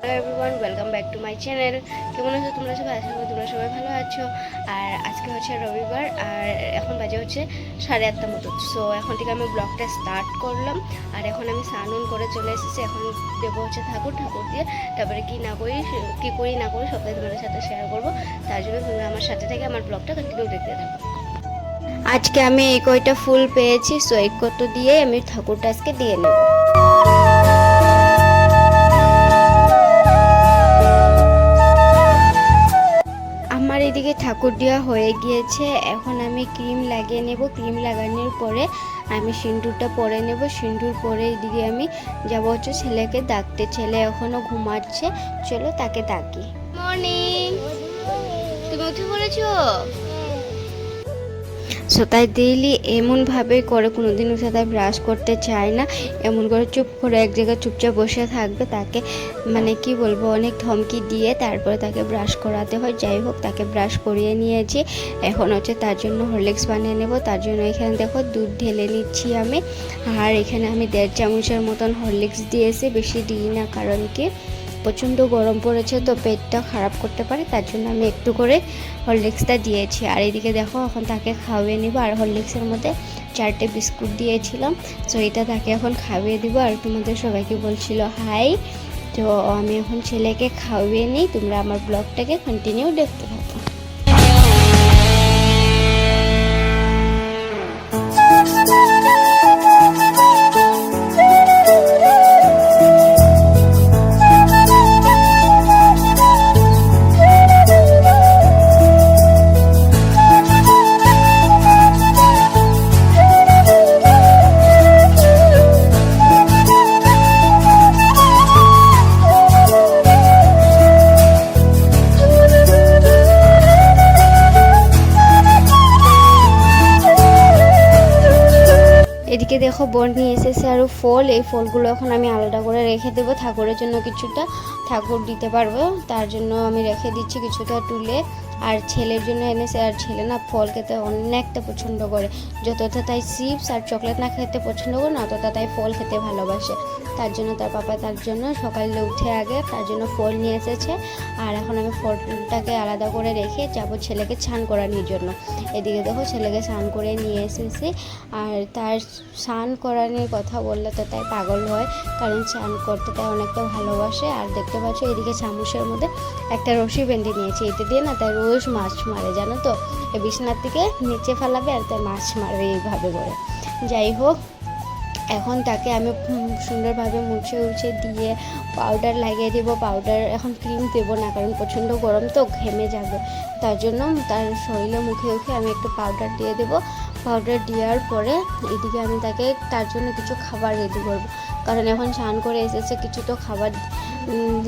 Hello everyone, welcome back to my channel. কেমন আছো তোমরা সবাই? আশা করি তোমরা সবাই ভালো আছো। আর আজকে হচ্ছে রবিবার, আর এখন বাজে হচ্ছে 8:30 মতো। সো এখন থেকে আমি ব্লগটা স্টার্ট করলাম। আর এখন আমি স্নান করে চলে এসেছি। এখন দেবো হচ্ছে ঠাকুর দিয়ে তারপরে কী করি না করি সবটাই তোমাদের সাথে শেয়ার করবো। তার জন্য তোমরা আমার সাথে থেকে আমার ব্লগটা কন্টিনিউ দেখতে থাকো। আজকে আমি এই কয়টা ফুল পেয়েছি, সো এই কত দিয়ে আমি ঠাকুরটা আজকে দিয়ে নেব। আমার এদিকে ঠাকুর দেওয়া হয়ে গিয়েছে। এখন আমি ক্রিম লাগিয়ে নেব। ক্রিম লাগানোর পরে আমি সিঁদুরটা পরে নেব। সিঁদুর পরে এদিকে আমি যাবো হচ্ছে ছেলেকে ডাকতে। ছেলে এখনও ঘুমাচ্ছে, চলো তাকে ডাকি। মর্নিং, তুমি উঠে পড়েছো? সো তাই ডেইলি এমনভাবে করে কোনোদিন উঠে তাই ব্রাশ করতে চায় না। এমন করে চুপ করে এক জায়গায় চুপচাপ বসে থাকবে। তাকে মানে কি বলবো, অনেক ধমকি দিয়ে তারপরে তাকে ব্রাশ করাতে হয়। যাই হোক, তাকে ব্রাশ করিয়ে নিয়েছি। এখন হচ্ছে তার জন্য হরলিক্স বানিয়ে নেব। তার জন্য এখানে দেখো দুধ ঢেলে নিচ্ছি আমি। আর এখানে আমি 1.5 চামচের মতন হরলিক্স দিয়েছি, বেশি দিই না, কারণ কি প্রচণ্ড গরম পড়েছে তো পেটটা খারাপ করতে পারে। তার জন্য আমি একটু করে হরলিক্সটা দিয়েছি। আর এদিকে দেখো এখন তাকে খাওয়িয়ে নিব। আর হরলিক্সের মধ্যে 4টে বিস্কুট দিয়েছিলাম, সো এটা তাকে এখন খাওয়িয়ে দিব। আর তোমাদের সবাইকে বলছিল হাই। তো আমি এখন ছেলেকে খাওয়িয়ে নিই। তোমরা আমার ব্লগটাকে কন্টিনিউ দেখতে থাকো। এদিকে দেখো বোন নিয়ে এসেছে আরও ফল। এই ফলগুলো এখন আমি আলাদা করে রেখে দেবো। ঠাকুরের জন্য কিছুটা ঠাকুর দিতে পারবো, তার জন্য আমি রেখে দিচ্ছি কিছুটা তুলে। আর ছেলের জন্য এনেছে। আর ছেলে না ফল খেতে অনেকটা পছন্দ করে। যতটা তাই চিপস আর চকলেট না খেতে পছন্দ করে না, ততটা তাই ফল খেতে ভালোবাসে। তার জন্য তার পাপা তার জন্য সকালে উঠে আগে তার জন্য ফল নিয়ে এসেছে। আর এখন আমি ফলটাকে আলাদা করে রেখে যাবো ছেলেকে স্নান করানোর জন্য। এদিকে দেখো ছেলেকে স্নান করে নিয়ে এসেছি। আর তার স্নান করানোর কথা বললে তো তাই পাগল হয়, কারণ স্নান করতে তাই অনেকটা ভালোবাসে। আর দেখতে পাচ্ছ এদিকে চামচের মধ্যে একটা রশি বেঁধে নিয়েছে। এটা দিয়ে না তাই রোজ মাছ মারে, জানো তো। এই বিছনার থেকে নিচে ফেলাবে আর তাই মাছ মারবে এইভাবে করে। যাই হোক, এখন তাকে আমি সুন্দরভাবে মুছে দিয়ে পাউডার লাগিয়ে দেবো। পাউডার এখন ক্রিম দেবো না, কারণ প্রচণ্ড গরম তো ঘেমে যাবে। তার জন্য তার শরীরে মুখে আমি একটু পাউডার দিয়ে দেবো। পাউডার দেওয়ার পরে এদিকে আমি তাকে তার জন্য কিছু খাবার রেডি করবো, কারণ এখন স্নান করে এসেছে, কিছু তো খাবার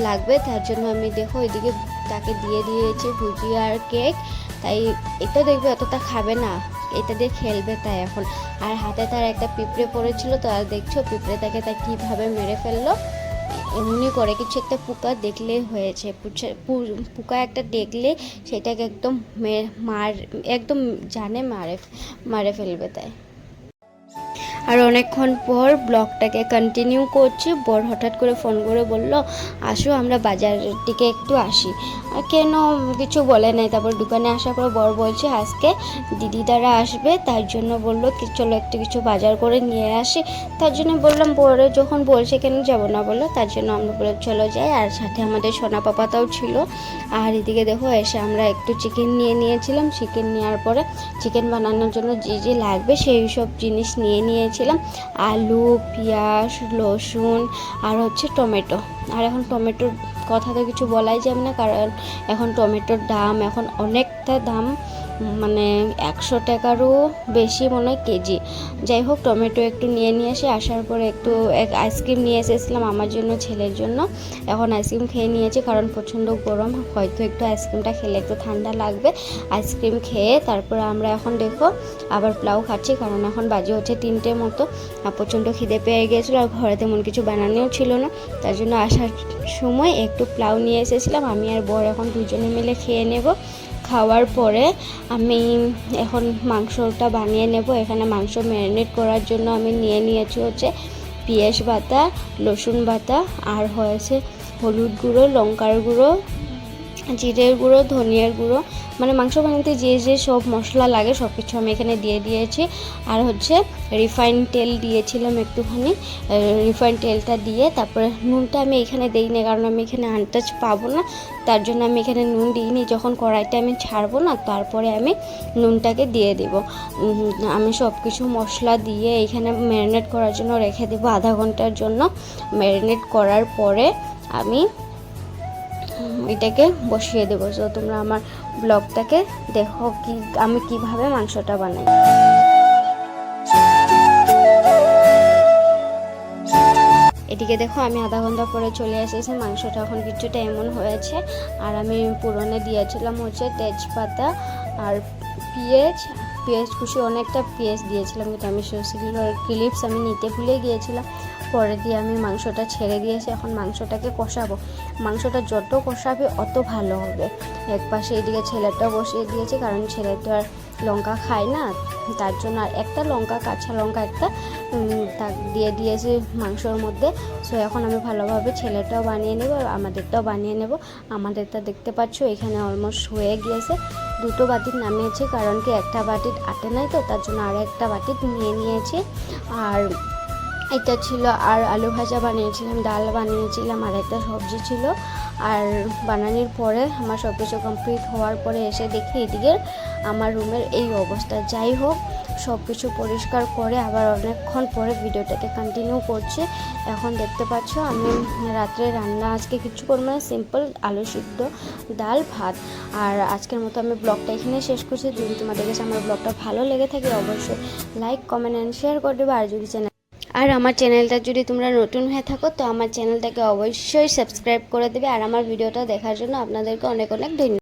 লাগবে। তার জন্য আমি দেখো এদিকে তাকে দিয়ে দিয়েছি ভুজিয়া আর কেক। তাই এটা দেখবে এতটা খাবে না, এটা দিয়ে খেলবে তাই এখন। আর হাতে তার একটা পিঁপড়ে পড়েছিল, তো আর দেখছো পিঁপড়েটাকে তাই কীভাবে মেরে ফেললো। এমনি করে কিছু একটা পোকা দেখলেই হয়েছে, পোকা একটা দেখলে সেটাকে একদম একদম জানে মারে ফেলবে তাই। আর অনেকক্ষণ পর ব্লগটাকে কন্টিনিউ করছি। বর হঠাৎ করে ফোন করে বলল আসো আমরা বাজারের দিকে একটু আসি। কেন কিছু বলে নাই। তারপর দোকানে আসার পর বর বলছে আজকে দিদি দ্বারা আসবে, তার জন্য বললো চলো একটু কিছু বাজার করে নিয়ে আসি। তার জন্য বললাম বরে যখন বলছে কেন যাবো না বললো, তার জন্য আমরা বলে চলো যাই। আর সাথে আমাদের সোনা পাপাটাও ছিল। আর এদিকে দেখো এসে আমরা একটু চিকেন নিয়ে নিয়েছিলাম। চিকেন নেওয়ার পরে চিকেন বানানোর জন্য যে লাগবে সেই সব জিনিস নিয়েছিলাম। আলু, পেঁয়াজ, রসুন আর হচ্ছে টমেটো। আর এখন টমেটোর কথা তো কিছু বলাই যাবে না, কারণ এখন টমেটোর দাম এখন অনেকটা দাম, মানে 100 টাকারও বেশি মনে হয় কেজি। যাই হোক, টমেটো একটু নিয়ে আসার পরে একটু আইসক্রিম নিয়ে এসেছিলাম আমার জন্য ছেলের জন্য। এখন আইসক্রিম খেয়ে নিয়েছি, কারণ প্রচণ্ড গরম, হয়তো একটু আইসক্রিমটা খেলে একটু ঠান্ডা লাগবে। আইসক্রিম খেয়ে তারপর আমরা এখন দেখো আবার পোলাও খাচ্ছি, কারণ এখন বাজে হচ্ছে 3টে মতো। প্রচণ্ড খিদে পেয়ে গিয়েছিলো আর ঘরে তেমন কিছু বানানোও ছিল না। তার জন্য আসার সময় একটু পোলাও নিয়ে এসেছিলাম। আমি আর বর এখন দুজনে মিলে খেয়ে নেব। খাওয়ার পরে আমি এখন মাংসটা বানিয়ে নেব। এখানে মাংস ম্যারিনেট করার জন্য আমি নিয়েছি হচ্ছে পেঁয়াজ বাটা, রসুন বাটা আর হয়েছে হলুদ গুঁড়ো, লঙ্কার গুঁড়ো, জিরের গুঁড়ো, ধনিয়ার গুঁড়ো, মানে মাংস বানাতে যে যে সব মশলা লাগে সব কিছু আমি এখানে দিয়ে দিয়েছি। আর হচ্ছে রিফাইন তেল দিয়েছিলাম একটুখানি, রিফাইন তেলটা দিয়ে তারপরে নুনটা আমি এখানে দিইনি, কারণ আমি এখানে আন্দাজ পাবো না, তার জন্য আমি এখানে নুন দিইনি। যখন কড়াইটা আমি ছাড়বো না তারপরে আমি নুনটাকে দিয়ে দেব। আমি সব কিছু মশলা দিয়ে এখানে ম্যারিনেট করার জন্য রেখে দেবো আধা ঘন্টার জন্য। ম্যারিনেট করার পরে আমি এটাকে বসিয়ে দেবো। তো তোমরা আমার ব্লগটাকে দেখো কি আমি কিভাবে মাংসটা বানাই। এদিকে দেখো আমি আধা ঘন্টা পরে চলে এসেছি, মাংসটা এখন কিছুটা এমন হয়েছে। আর আমি পুরনে দিয়েছিলাম হচ্ছে তেজপাতা আর পেঁয়াজ কুচি, অনেকটা পেঁয়াজ দিয়েছিলাম, কিন্তু আমি সেগুলোর ক্লিপস আমি নিতে ভুলে গিয়েছিলাম। পরে দিয়ে আমি মাংসটা ছেড়ে দিয়েছি। এখন মাংসটাকে কষাবো, মাংসটা যত কষাবে অত ভালো হবে। এক পাশে এদিকে ছেলেটা বসিয়ে দিয়েছি, কারণ ছেলে তো আর লঙ্কা খায় না, তার জন্য আর একটা লঙ্কা, কাঁচা লঙ্কা একটা দিয়ে দিয়েছি মাংসর মধ্যে। সো এখন আমি ভালোভাবে ছেলেটাও বানিয়ে নেব আর আমাদেরটাও বানিয়ে নেব। আমাদেরটা দেখতে পাচ্ছ এখানে অলমোস্ট হয়ে গিয়েছে। দুটো বাটির নামিয়েছি, কারণ কি একটা বাটির আটে নাই, তো তার জন্য আরও একটা বাটি নিয়ে নিয়েছি। আর এটা ছিল, আর আলু ভাজা বানিয়েছিলাম, ডাল বানিয়েছিলাম, আর একটা সবজি ছিল। আর বানানোর পরে আমার সব কিছু কমপ্লিট হওয়ার পরে এসে দেখি এদিকে আমার রুমের এই অবস্থা। যাই হোক, সব কিছু পরিষ্কার করে আবার অনেকক্ষণ পরে ভিডিওটাকে কন্টিনিউ করছি। এখন দেখতে পাচ্ছ আমি রাত্রে রান্না আজকে কিছু করবো না, সিম্পল আলু সিদ্ধ, ডাল, ভাত। আর আজকের মতো আমি ব্লগটা এখানে শেষ করছি। যদি তোমাদের কাছে আমার ব্লগটা ভালো লেগে থাকে অবশ্যই লাইক, কমেন্ট অ্যান্ড শেয়ার করে দেবে। আর আমার চ্যানেলটা যদি তোমরা নতুন হয়ে থাকো তো আমার চ্যানেলটাকে অবশ্যই সাবস্ক্রাইব করে দেবে। আর আমার ভিডিওটা দেখার জন্য আপনাদেরকে অনেক অনেক ধন্যবাদ।